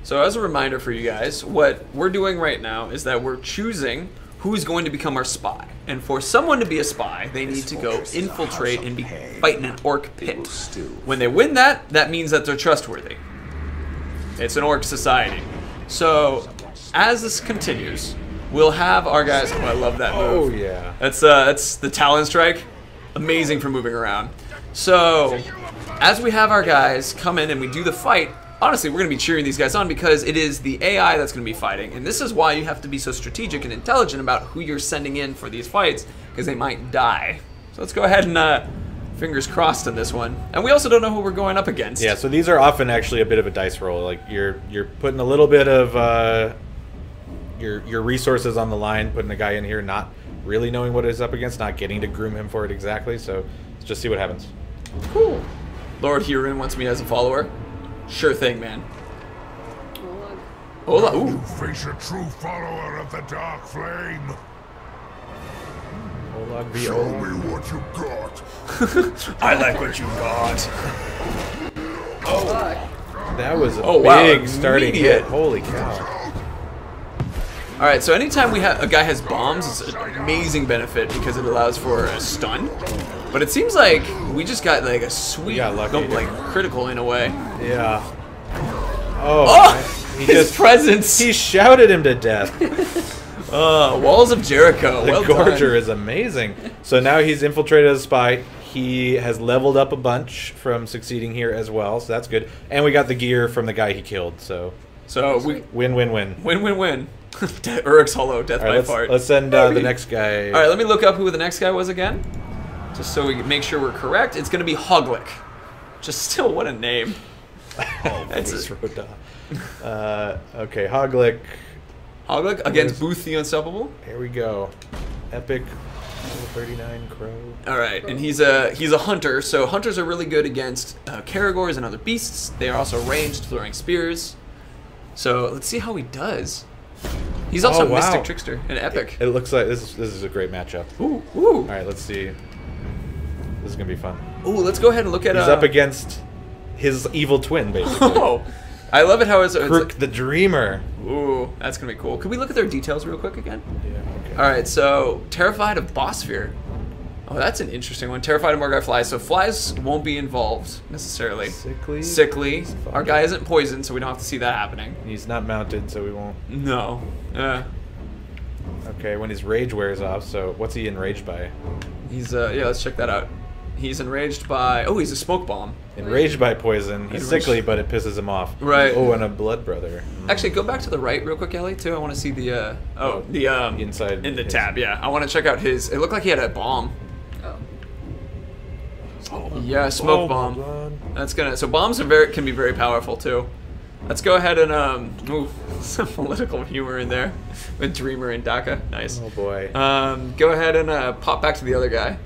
So as a reminder for you guys, what we're doing right now is that we're choosing who's going to become our spy. And for someone to be a spy, they need to go infiltrate and be fighting an orc pit. When they win that, that means that they're trustworthy. It's an orc society. So as this continues, we'll have our guys. Oh, I love that move. Oh yeah. That's the Talon Strike. Amazing for moving around. So as we have our guys come in and we do the fight, honestly, we're going to be cheering these guys on because it is the AI that's going to be fighting. And this is why you have to be so strategic and intelligent about who you're sending in for these fights, because they might die. So let's go ahead and fingers crossed on this one. And we also don't know who we're going up against. Yeah, so these are often actually a bit of a dice roll. Like you're putting a little bit of your resources on the line, putting a guy in here not really knowing what it's up against, not getting to groom him for it exactly. So let's just see what happens. Cool. Lord Huron wants me as a follower. Sure thing, man. Hola. Ooh. You face a true follower of the Dark Flame. Olag v. Show Olag. me what you got. I like what you got. That was a wow, big starting immediate. hit. Holy cow. All right, so anytime a guy has bombs, it's an amazing benefit because it allows for a stun. But it seems like we just got like a sweet, like critical in a way. Yeah. Oh, his presence. He shouted him to death. Walls of Jericho. The well Gorger done. is amazing. So now he's infiltrated as a spy. He has leveled up a bunch from succeeding here as well, so that's good. And we got the gear from the guy he killed, so we win, win, win. Win, win, win. Uruk's Hollow, death by fart. Let's send the next guy. All right, let me look up who the next guy was again, just so we can make sure we're correct. It's going to be Hoglick. Just still, what a name. That's okay, Hoglick. Hoglick against Booth the Unstoppable. Here we go. Epic. 39 Crow. All right, and he's a hunter, so hunters are really good against Caragors and other beasts. They are also ranged, throwing spears. So let's see how he does. He's also a Mystic Trickster and Epic. It looks like this is a great matchup. Ooh, ooh. All right, let's see. This is gonna be fun. Ooh, let's go ahead and look at. He's up against his evil twin, basically. Oh, I love it how it's Crook the Dreamer. Ooh, that's gonna be cool. Could we look at their details real quick again? Yeah. Okay. All right, so terrified of Boss Fear. Oh, that's an interesting one. Terrified of Morgai flies. So flies won't be involved necessarily. Sickly. Sickly. Our guy isn't poisoned, so we don't have to see that happening. He's not mounted, so we won't. No. Okay, when his rage wears off. So what's he enraged by? He's yeah. Let's check that out. He's enraged by. Oh, he's a smoke bomb. Enraged by poison. He's sickly, but it pisses him off. Right. Oh, and a blood brother. Actually, go back to the right real quick, Ellie. Too. I want to see the. Inside. In the tab. Yeah. I want to check out his. It looked like he had a bomb. Yeah, smoke bomb. That's gonna. So bombs are can be very powerful too. Let's go ahead and ooh, some political humor in there with Dreamer and Daka. Nice. Oh boy. Go ahead and pop back to the other guy.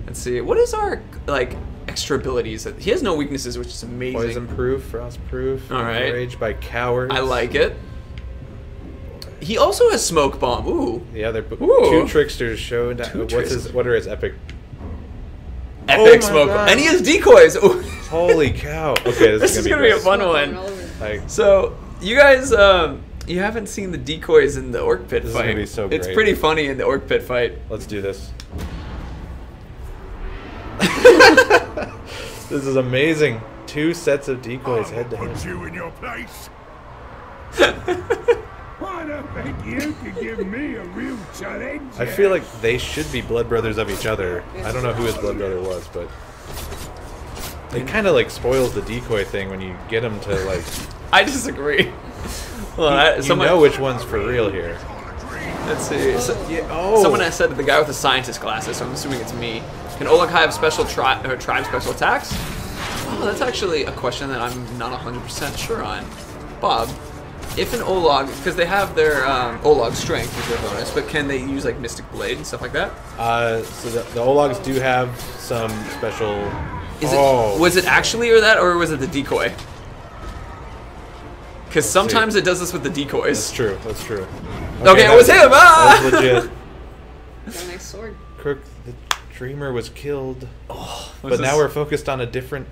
Let's see. What is our like extra abilities? He has no weaknesses, which is amazing. Poison proof, frost proof. All right. Enraged by cowards. I like it. He also has smoke bomb. Ooh. Yeah, they're two tricksters showing. What are his epic? Epic smoke bomb. And he has decoys. Ooh. Holy cow. Okay, this is gonna be a fun one. So you guys, you haven't seen the decoys in the orc pit fight. This is gonna be so great. It's pretty funny in the orc pit fight. Let's do this. This is amazing. 2 sets of decoys head to head. Put you in your place. I don't think you can give me a real challenge. I feel like they should be blood brothers of each other. I don't know who his blood brother was, but it kind of like spoils the decoy thing when you get them to like. I disagree. Well, you know which one's for real here. Let's see. Someone has said that the guy with the scientist glasses, so I'm assuming it's me. Can Oleg have special tribe special attacks? Oh, that's actually a question that I'm not 100% sure on. Bob, if an Olag, because they have their Olag strength as their bonus, but can they use like Mystic Blade and stuff like that? So the Olags do have some special. Was it actually or was it the decoy? Because sometimes it does this with the decoys. That's true. That's true. Okay, it was him. That was legit. Got a nice sword. Crook the Dreamer was killed. Oh, but now we're focused on a different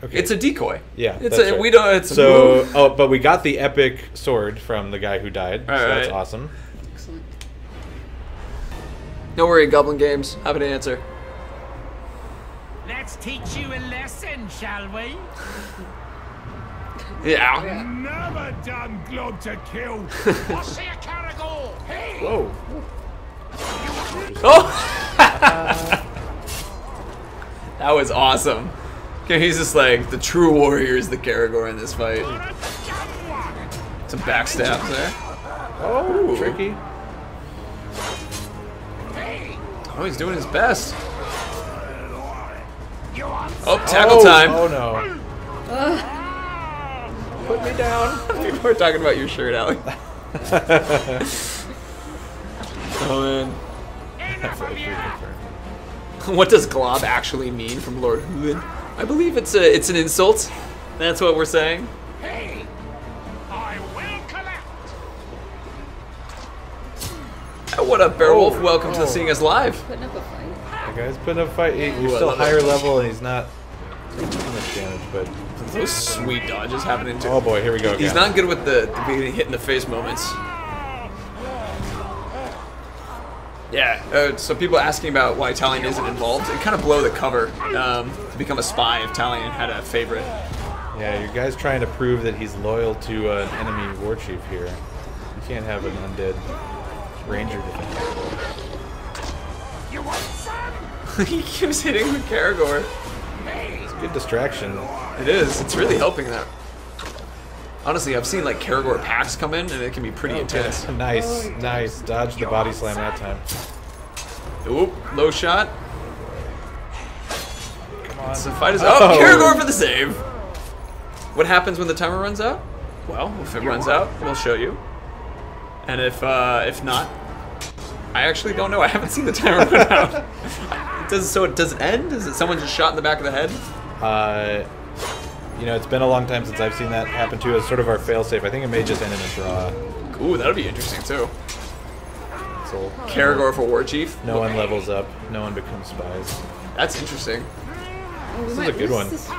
Okay. It's a decoy. Yeah, it's that's a right. we don't. It's So, a move. oh, but we got the epic sword from the guy who died. So that's right. awesome. Excellent. Don't worry, Goblin Games. Happy to answer. Let's teach you a lesson, shall we? Yeah. Never done glob to kill. What's your caragor? Hey! Whoa. Oh. That was awesome. Okay, he's just like the true warrior is the Caragor in this fight. Some backstabs there. Oh, Ooh. tricky. Oh, he's doing his best. Oh, tackle time. Oh no. Put me down. People are talking about your shirt, Alec. Oh man. What does glob actually mean from Lord Hooven? I believe it's an insult. That's what we're saying. Hey! I will collect! Oh, what up, Beowulf? Oh, Welcome to oh. Seeing Us Live. Putting up a fight. The guy's putting up a fight. He's Ooh, I still love higher it. level and he's not taking too much damage, but Those sweet dodges happening too. oh boy, here we go. He's again. not good with the getting hit in the face moments. Yeah, so people asking about why Talion isn't involved, it kind of blow the cover to become a spy if Talion had a favorite. Yeah, your guy's trying to prove that he's loyal to an enemy war chief here. You can't have an undead ranger defend. You want some? He keeps hitting the Caragor. It's a good distraction. It is, it's really helping that. Honestly, I've seen like Caragor packs come in and it can be pretty intense. Nice, nice. Dodged the body slam that time. Oop, low shot. Come on. So the fight is Oh. oh, Caragor for the save. What happens when the timer runs out? Well, if it runs out, we'll show you. And if not, I actually don't know. I haven't seen the timer run out. Does it end? Is it someone just shot in the back of the head? You know, it's been a long time since I've seen that happen too. As sort of our failsafe. I think it may just end in a draw. Ooh, that'll be interesting too. So Caragor for War Chief. no one levels up. No one becomes spies. That's interesting. Oh, This is a good one. This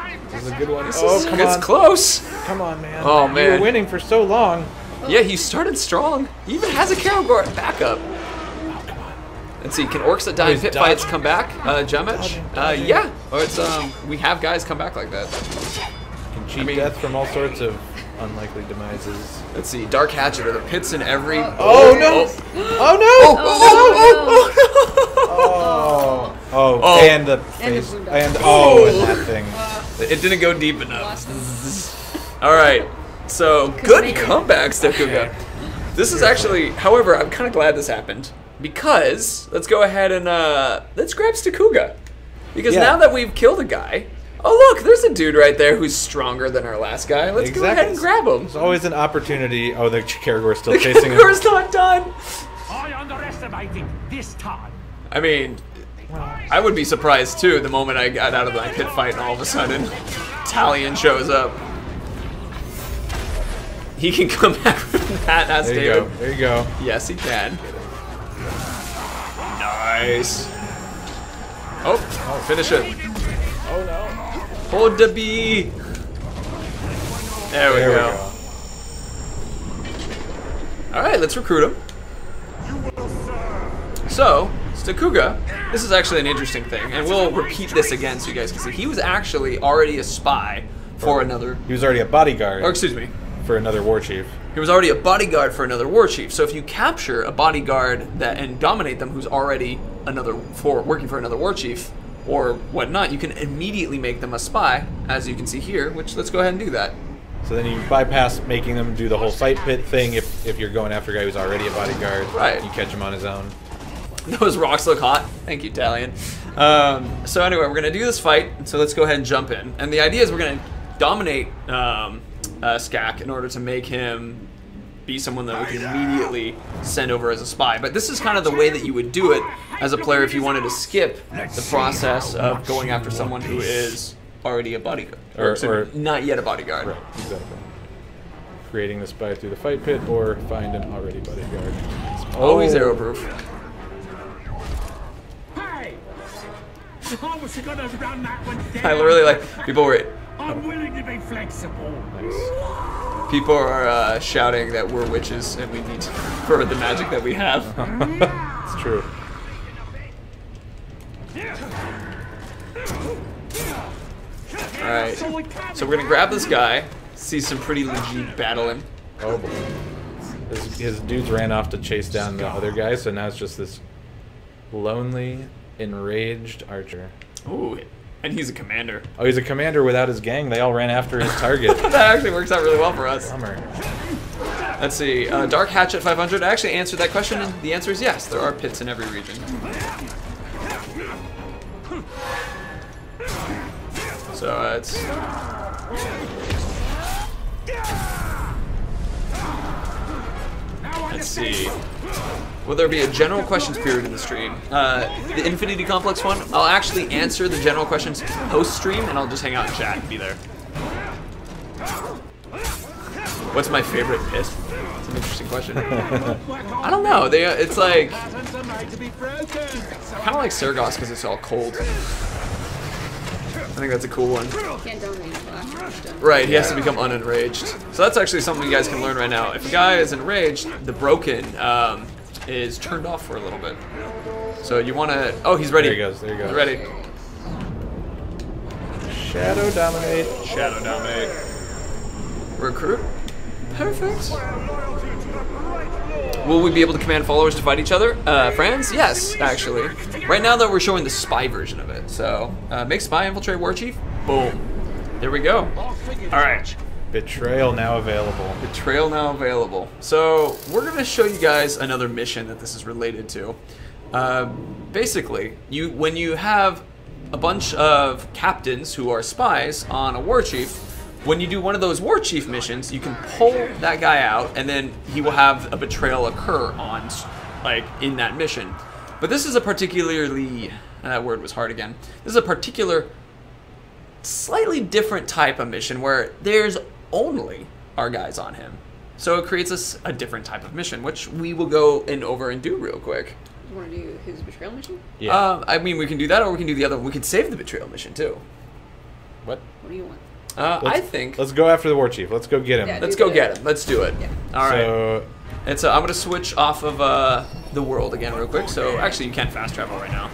is a good one. This Oh, is, come it's on. close. Come on, man. Oh, You man. were winning for so long. Yeah, he started strong. He even has a Caragor backup. Let's see, can orcs that die in he's pit fights dodging. come back? Gemage? Dodging. Yeah. Or it's we have guys come back like that. Can cheat mean- death from all sorts of unlikely demises. Let's see, Dark Hatchet, are the pits in every... Oh, no! Oh, no! Oh, Oh. and the And the face. boondocks. And oh, and that thing. It didn't go deep enough. Lost him. All right, so good make it. comebacks, Takuga. This is actually, however, I'm kind of glad this happened because let's go ahead and let's grab Stakuga because Yeah. now that we've killed a guy, oh look, there's a dude right there who's stronger than our last guy. Let's go ahead and grab him. There's always an opportunity. Oh, the Caragor's still The chasing him. Caragor's not done. I underestimated this time. I mean, I would be surprised too the moment I got out of my pit fight and all of a sudden Talion shows up. He can come back from that, as There you David. go. There you go. Yes, he can. Nice. Oh, finish it. Oh no. Hold the B. There we go. All right, let's recruit him. So, Stakuga, this is actually an interesting thing, and we'll repeat this again so you guys can see. He was actually already a spy for another, He was already a bodyguard or excuse me, for another war chief. he was already a bodyguard for another war chief. So if you capture a bodyguard that and dominate them who's already working for another war chief or whatnot, you can immediately make them a spy, as you can see here, which let's go ahead and do that. So then you bypass making them do the whole fight pit thing if you're going after a guy who's already a bodyguard. Right. You catch him on his own. Those rocks look hot. Thank you, Talion. So anyway, we're going to do this fight, so let's go ahead and jump in. And the idea is we're going to dominate Skak in order to make him be someone that we can immediately send over as a spy. But this is kind of the way that you would do it as a player if you wanted to skip the process of going after someone who is already a bodyguard. Or not yet a bodyguard. Right, exactly. Creating the spy through the fight pit or find an already bodyguard. Always arrow proof. Hey! I was gonna run that one down. I really like people were I'm willing to be flexible. Nice. People are shouting that we're witches and we need to, for the magic that we have. It's true. Alright, so we're gonna grab this guy, see some pretty legit battling. Oh boy. His dudes ran off to chase down the other guy, so now it's just this lonely, enraged archer. Ooh, and he's a commander. Oh, he's a commander without his gang. They all ran after his target. That actually works out really well for us. Bummer. Let's see, Dark Hatchet 500. I actually answered that question, and the answer is yes. There are pits in every region. So it's... Let's see. Will there be a general questions period in the stream? The Infinity Complex one, I'll actually answer the general questions post-stream, and I'll just hang out in chat and be there. What's my favorite pit? It's an interesting question. I don't know. It's like... kind of like Sergos because it's all cold. I think that's a cool one. Can't dominate flash. Right, he has to become unenraged. So that's actually something you guys can learn right now. If a guy is enraged, the broken is turned off for a little bit. So you want to... Oh, he's ready. There he goes. There he goes. He's ready. Shadow dominate. Shadow dominate. Recruit. Perfect. Will we be able to command followers to fight each other? Friends? Yes, actually. Right now, though, we're showing the spy version of it. So, make spy infiltrate war chief. Boom. There we go. All right. Betrayal now available. Betrayal now available. So, we're going to show you guys another mission that this is related to. Basically, when you have a bunch of captains who are spies on a war chief, when you do one of those war chief missions, you can pull that guy out, and then he will have a betrayal occur on, like, in that mission. But this is a particularly, that word was hard again. This is a particular, slightly different type of mission where there's only our guys on him. So it creates us a different type of mission, which we will go over and do real quick. You want to do his betrayal mission? Yeah. I mean, we can do that, or we can do the other one. We can save the betrayal mission too. What? What do you want? I think. Let's go after the war chief. Let's go get him. Yeah, Let's go get him. Let's do it. Yeah. All right. So, And so I'm going to switch off of the world again real quick. So actually, you can't fast travel right now.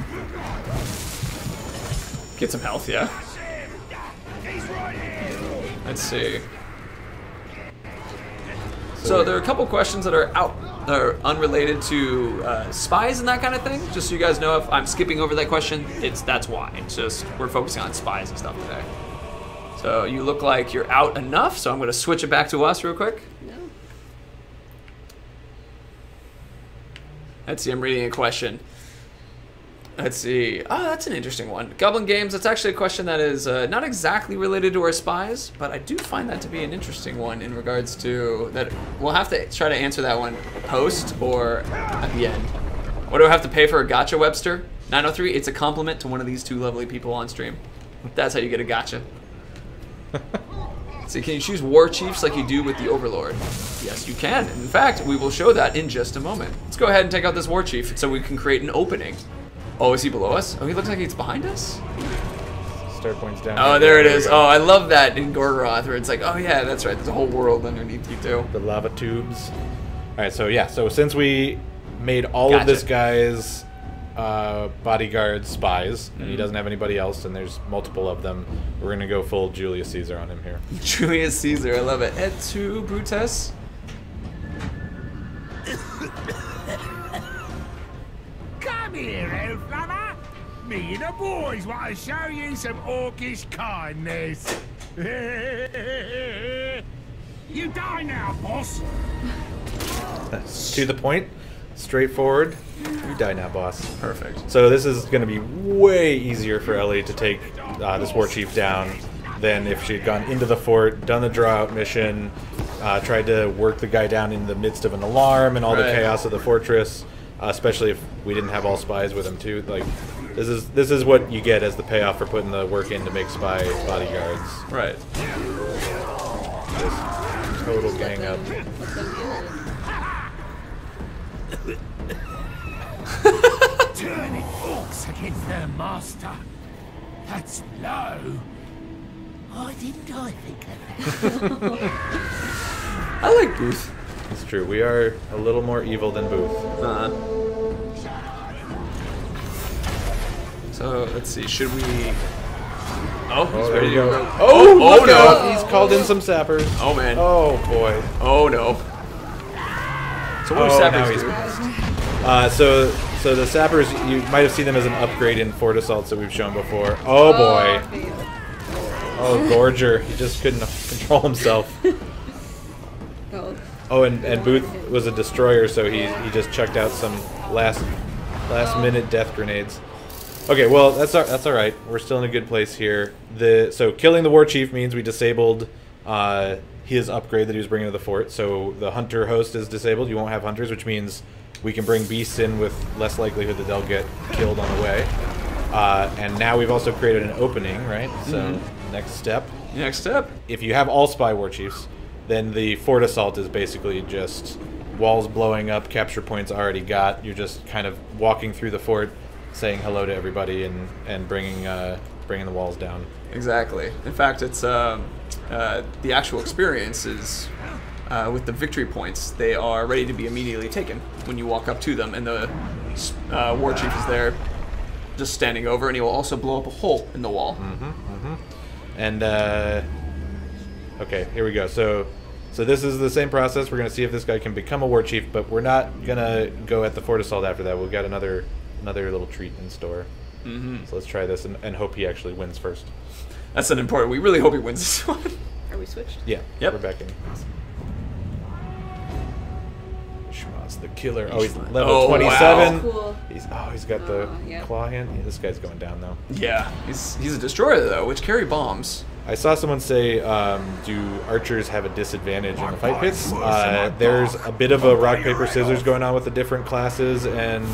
Get some health, yeah. Let's see. So there are a couple questions that are unrelated to spies and that kind of thing. Just so you guys know, if I'm skipping over that question, that's why. It's just we're focusing on spies and stuff today. So you look like you're out enough, so I'm going to switch it back to us real quick. No. Let's see, I'm reading a question. Let's see. Oh, that's an interesting one. Goblin Games, that's actually a question that is not exactly related to our spies, but I do find that to be an interesting one in regards to that. We'll have to try to answer that one post or at the end. What do I have to pay for a gotcha, Webster? 903, it's a compliment to one of these two lovely people on stream. That's how you get a gotcha. So can you choose war chiefs like you do with the Overlord? Yes, you can. In fact, we will show that in just a moment. Let's go ahead and take out this war chief so we can create an opening. Oh, is he below us? Oh, he looks like he's behind us? start points down. Oh, there it is. Oh, I love that in Gorgoroth where it's like, oh yeah, that's right. There's a whole world underneath you too. The lava tubes. All right, so yeah, so since we made all of this guy's bodyguard spies, and he doesn't have anybody else, and there's multiple of them, we're gonna go full Julius Caesar on him here. Julius Caesar, I love it. Et tu, Brutus? Come here, elf lover. Me and the boys want to show you some orcish kindness. You die now, boss. To the point, straightforward. You die now, boss. Perfect. So this is going to be way easier for Ellie to take this war chief down than if she had gone into the fort, done the draw out mission, tried to work the guy down in the midst of an alarm and all the chaos of the fortress. Especially if we didn't have all spies with him too. Like, this is what you get as the payoff for putting the work in to make spy bodyguards. Right. Just total gang up. Turning orcs against their master. That's low. Why didn't I think of that? I like Booth. It's true. We are a little more evil than Booth. So let's see. Should we? Oh, he's there ready we to go. go. Oh, Oh look out! no! He's called in some sappers. Oh man. Oh boy. Oh no. So what do Oh, now sappers he's do? So the sappers, you might have seen them as an upgrade in fort assaults that we've shown before. Oh boy. Oh, Gorger. He just couldn't control himself. Oh, and Booth was a destroyer, so he just chucked out some last minute death grenades. Okay, well that's all right. We're still in a good place here. So killing the war chief means we disabled his upgrade that he was bringing to the fort. So the hunter host is disabled. You won't have hunters, which means we can bring beasts in with less likelihood that they'll get killed on the way. And now we've also created an opening, right? So next step. Next step. If you have all spy war chiefs, then the fort assault is basically just walls blowing up, capture points already got. You're just kind of walking through the fort, saying hello to everybody, and bringing the walls down. Exactly. In fact, it's the actual experience is with the victory points. They are ready to be immediately taken when you walk up to them, and the war chief is there, just standing over, and he will also blow up a hole in the wall. And okay, here we go. So this is the same process. We're gonna see if this guy can become a war chief, but we're not gonna go at the fort assault after that. We've got another little treat in store. So let's try this and hope he actually wins first. That's an important. We really hope he wins this one. Are we switched? Yeah. Yep. We're back in. Schmaz the killer. Oh, he's level 27. Wow. Cool. He's got the Yep. claw hand. Yeah, this guy's going down though. Yeah, he's a destroyer though, which carry bombs. I saw someone say, do archers have a disadvantage in the fight pits? There's a bit of a rock, paper, scissors going on with the different classes and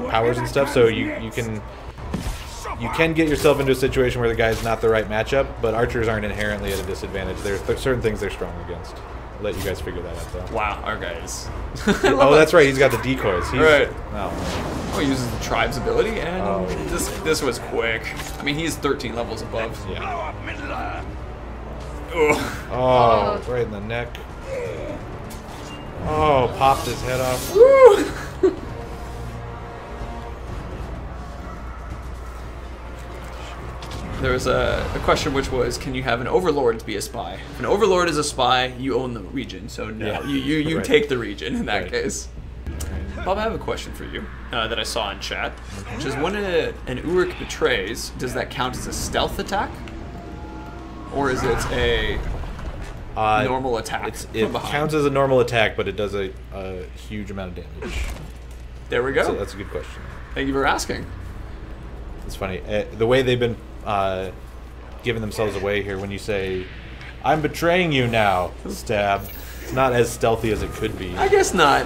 powers and stuff, so you can get yourself into a situation where the guy's not the right matchup, but archers aren't inherently at a disadvantage. There's certain things they're strong against. I'll let you guys figure that out, though. Wow, our guys. Oh, that's right. He's got the decoys. Right. Oh, Oh, he uses the tribe's ability, and Oh. this was quick. I mean, he's 13 levels above. yeah. Ugh. Oh, right in the neck. Oh, popped his head off. Woo! There was a question which was, can you have an overlord be a spy? If an overlord is a spy, you own the region, so no, Yeah. you Right. take the region in that Right. case. Bob, I have a question for you that I saw in chat, which is when an Uruk betrays, does that count as a stealth attack? Or is it a normal attack It from behind? counts as a normal attack, but it does a huge amount of damage. There we go. So that's a good question. Thank you for asking. It's funny. The way they've been giving themselves away here when you say, I'm betraying you now, stab. It's not as stealthy as it could be. I guess not.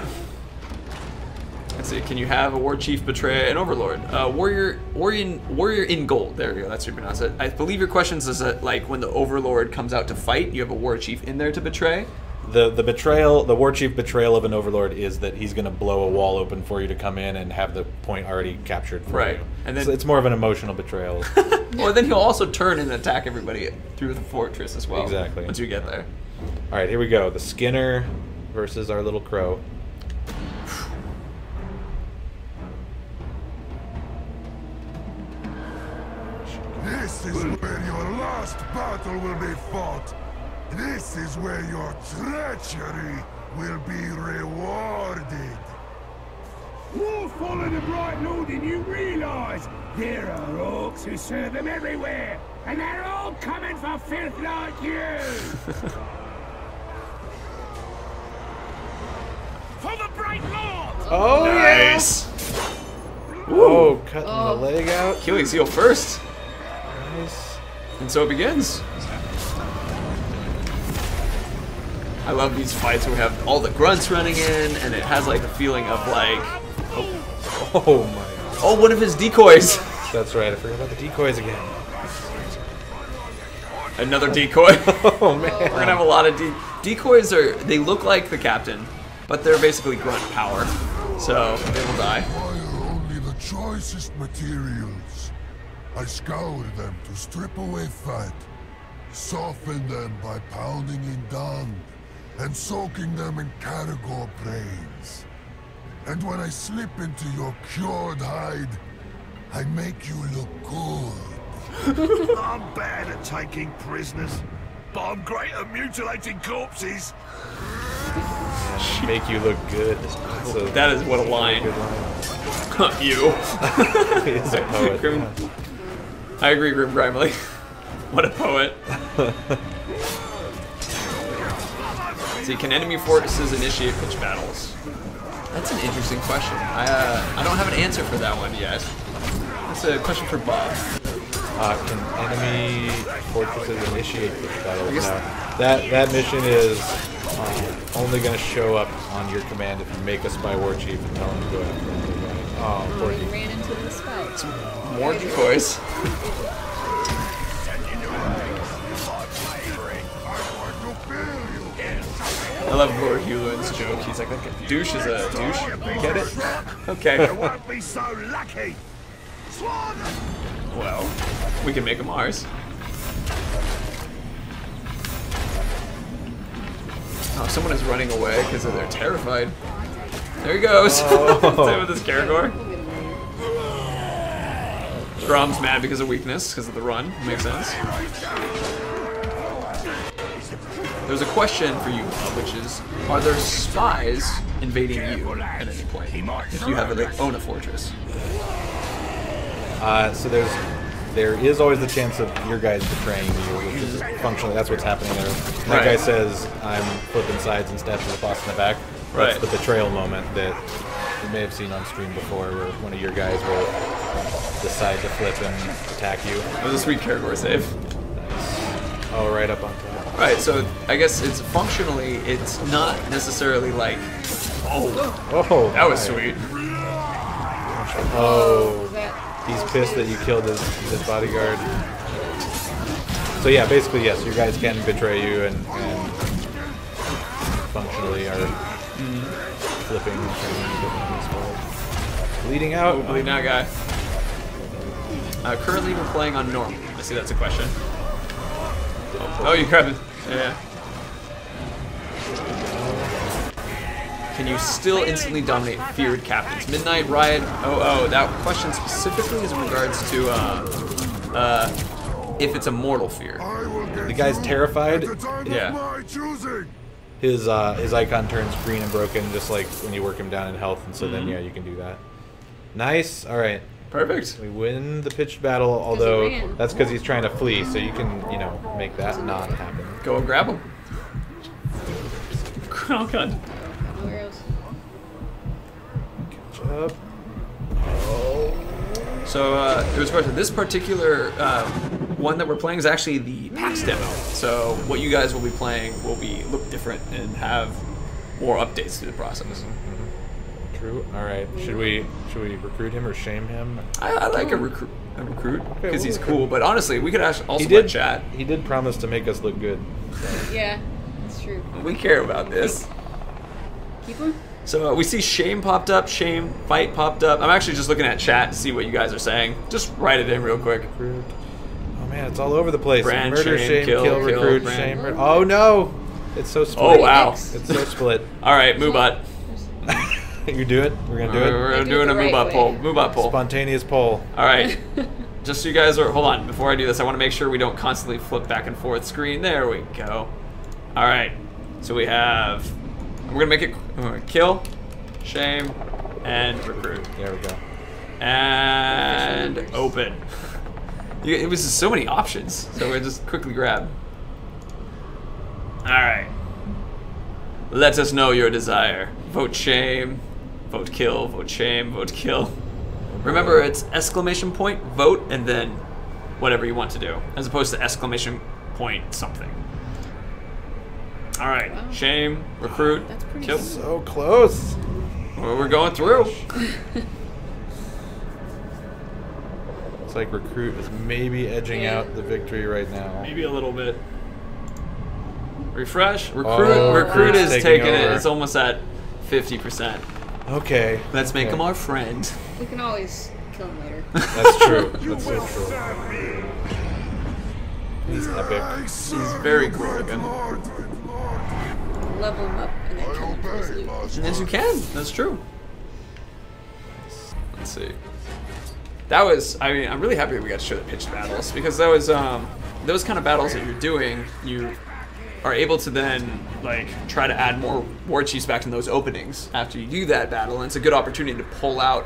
Let's see. Can you have a war chief betray an overlord? Warrior in gold. There we go. That's how you pronounce it. I believe your question is that like when the overlord comes out to fight, you have a war chief in there to betray. The betrayal, the war chief betrayal of an overlord is that he's going to blow a wall open for you to come in and have the point already captured for Right. you. And then- So it's more of an emotional betrayal. Well, then he'll also turn and attack everybody through the fortress as well. Exactly. Once you get there. All right, here we go. The Skinner versus our little crow. This is where your last battle will be fought. This is where your treachery will be rewarded. War followed the Bright Lord and you realise there are orcs who serve them everywhere, and they're all coming for filth like you! For the Bright Lord! Oh, Nice. Oh, cutting the leg out. Achilles heel first. Nice. And so it begins. I love these fights where we have all the grunts running in, and it has like a feeling of like, Oh, my. oh, one of his decoys. That's right. I forgot about the decoys again. Another decoy. Oh, man. We're gonna have a lot of decoys. They look like the captain, but they're basically grunt power, so they will die. Require only the choicest materials. I scour them to strip away fat, soften them by pounding in dung, and soaking them in caragor brains. And when I slip into your cured hide, I make you look good. I'm bad at taking prisoners, but I'm great at mutilating corpses. Make you look good. That is what a line. Good line. You. He's a poet. Grim, I agree, Grim Grimely. What a poet. See, can enemy fortresses initiate pitch battles? That's an interesting question. I don't have an answer for that one yet. That's a question for Bob. Can enemy fortresses initiate pitch battles? I guess- No. That mission is only going to show up on your command if you make a spy war chief and tell him to go after another guy. Oh, poor We you. ran into the spikes. More decoys. I love Lord Hewlin's joke. He's like, okay, douche is a douche. Get it? Okay. You won't be so lucky. Swan! Well, we can make them ours. Oh, someone is running away because they're terrified. There he goes. Same with this Caragor. Grom's mad because of weakness, because of the run. Makes sense. There's a question for you, Bob, which is, are there spies invading you at any point if you have own a fortress? So there is always the chance of your guys betraying you, which is functionally that's what's happening there. That Right. guy says, "I'm flipping sides and stabs the boss in the back." That's Right. the betrayal moment that you may have seen on stream before, where one of your guys will decide to flip and attack you. It was a sweet Caragor save. Oh, right up on top. Right, so I guess it's functionally, it's not necessarily like, oh, Oh, that was my. sweet. Oh, That he's pissed that you killed his bodyguard. So yeah, basically yes, your guys can betray you and functionally are flipping and turning. Bleeding out. Oh, bleeding out guy. Currently we're playing on normal. I see that's a question. Oh, you grabbed it. Yeah. Can you still instantly dominate feared captains? Midnight, Riot, oh, that question specifically is in regards to if it's a mortal fear. I will get The guy's you terrified. at the time Yeah. of my choosing. His icon turns green and broken, just like when you work him down in health, and so then yeah, you can do that. Nice. All right. Perfect. We win the pitched battle, although ran. that's because he's trying to flee, so you can, make that not happen. Go and grab him. Oh god. nowhere else. Up. So it was a question. This particular one that we're playing is actually the PAX demo. So what you guys will be playing will look different and have more updates to the process. True. All right. Should we recruit him or shame him? I like a recruit because we'll he's recruit cool. But honestly, we could also He let did chat. He did promise to make us look good. Yeah, that's true. We care about this. Keep him? So we see shame popped up, shame fight popped up. I'm actually just looking at chat to see what you guys are saying. Just write it in real quick. Recruit. Oh man, it's all over the place. Brand, Murder, shame, kill, kill, recruit, brand. shame. Oh no! It's so split. Oh wow! It's so split. All right, Moobot. You do it. We're gonna do it. We're Do doing it a the right Moobot way. poll. Moobot poll. Spontaneous poll. All right. Just so you guys are, hold on, before I do this, I want to make sure we don't constantly flip back and forth screen. There we go. All right. So we have, we're going to make it kill, shame, and recruit. There we go. And open. It was just so many options. So we'll just quickly grab. All right. Let us know your desire. Vote shame, vote kill, vote shame, vote kill. Remember, it's exclamation point, vote, and then whatever you want to do, as opposed to exclamation point something. All right, Wow. shame, recruit, That's pretty kill. good. So close. Well, we're going through. It's like recruit is maybe edging Yeah. out the victory right now. Maybe a little bit. Refresh, recruit. Oh, Recruit is taking taking it. over. It's almost at 50%. Okay. Let's make Okay. him our friend. We can always kill him later. That's true. That's so true. He's epic. He's very cool looking. Level him up and then kill him for his loot. Yes, you can. That's true. Let's see. That was, I mean, I'm really happy we got to show the pitched battles, because that was, those kind of battles that you're doing, you are able to then, like, try to add more war chiefs back in those openings after you do that battle, and it's a good opportunity to pull out,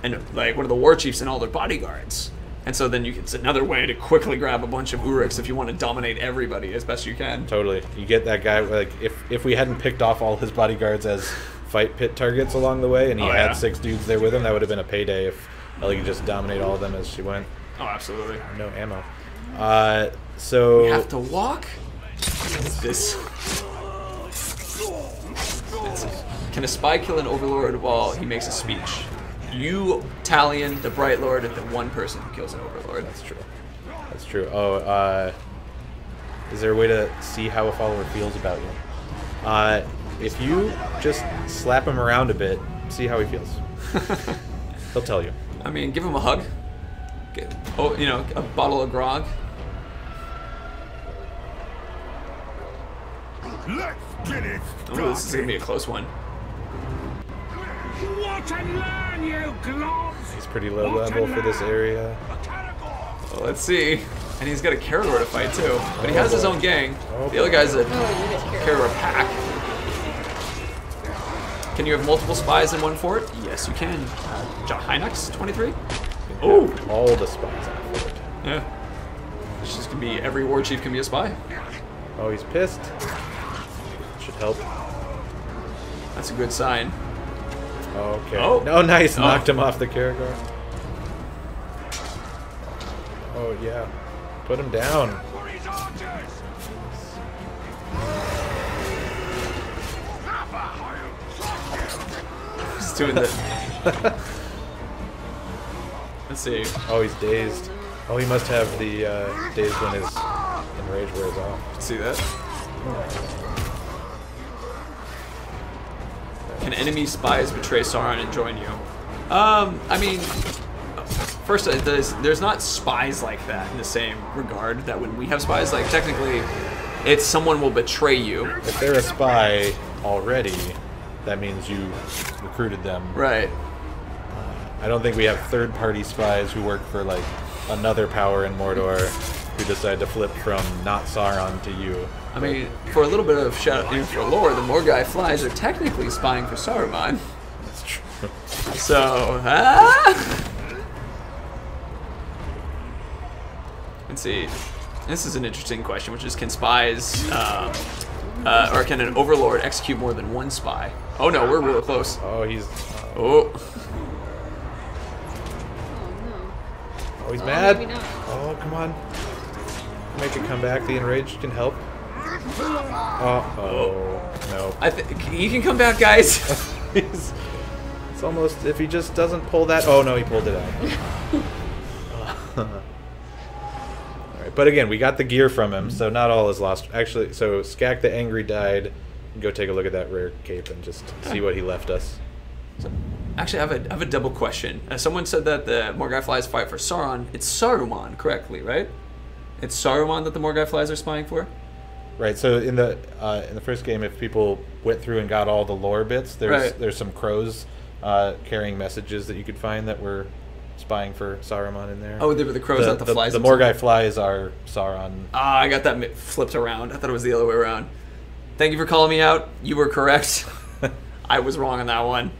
and like, one of the war chiefs and all their bodyguards. And so then it's another way to quickly grab a bunch of Uruks if you want to dominate everybody as best you can. Totally. You get that guy, like, if we hadn't picked off all his bodyguards as fight pit targets along the way, and he had 6 dudes there with him, that would have been a payday if Ellie could just dominate all of them as she went. Oh, absolutely. No ammo. So... We have to walk? This... Can a spy kill an overlord while he makes a speech? You, Talion, the Bright Lord, and the one person who kills an overlord. That's true. That's true. Oh, is there a way to see how a follower feels about you? If you just slap him around a bit, see how he feels. He'll tell you. I mean, give him a hug. You know, a bottle of grog. Let's get it. Oh, this is gonna be a close one. Watch and learn, you globs! He's pretty low level for this area. Well, let's see. And he's got a Caragor to fight too. But he has his own gang. The other guy's a Caragor pack. Can you have multiple spies in one fort? Yes, you can. John Hynux, 23? Oh! All the spies on the fort. Yeah. It's just gonna be, every war chief can be a spy. Oh, he's pissed. Should help. That's a good sign. Okay. Oh. Oh, nice. Knocked him off the Caragor. Oh, yeah. Put him down. He's doing the... Let's see. Oh, he's dazed. Oh, he must have the dazed when his enrage wears off. See that? Can enemy spies betray Sauron and join you? I mean, first, there's not spies like that in the same regard that when we have spies, like, technically, it's someone will betray you. If they're a spy already, that means you recruited them. Right. I don't think we have third-party spies who work for, like, another power in Mordor who decide to flip from not Sauron to you. I mean, for a little bit of for lore, the Morgai flies are technically spying for Saruman. That's true. So, let's see. This is an interesting question, which is, can spies, or can an overlord execute more than one spy? Oh no, we're really close. Oh, he's... Oh. Oh, he's mad. Maybe not. Oh, come on. Make it come back. The enraged can help. Oh, no. I think he can come back, guys. It's almost, if he just doesn't pull that. Oh, no, he pulled it out. Alright, but again, we got the gear from him, so not all is lost. Actually, so Skak the Angry died. Go take a look at that rare cape and just see what he left us. Actually, I have a double question. Someone said that the Morgai flies fight for Sauron. It's Saruman, correctly, right? It's Saruman that the Morgai flies are spying for? Right. So in the first game, if people went through and got all the lore bits, there's some crows carrying messages that you could find that were spying for Saruman in there. Oh, they were the crows, not the flies. The Morgai flies are Sauron. Ah, I got that flipped around. I thought it was the other way around. Thank you for calling me out. You were correct. I was wrong on that one.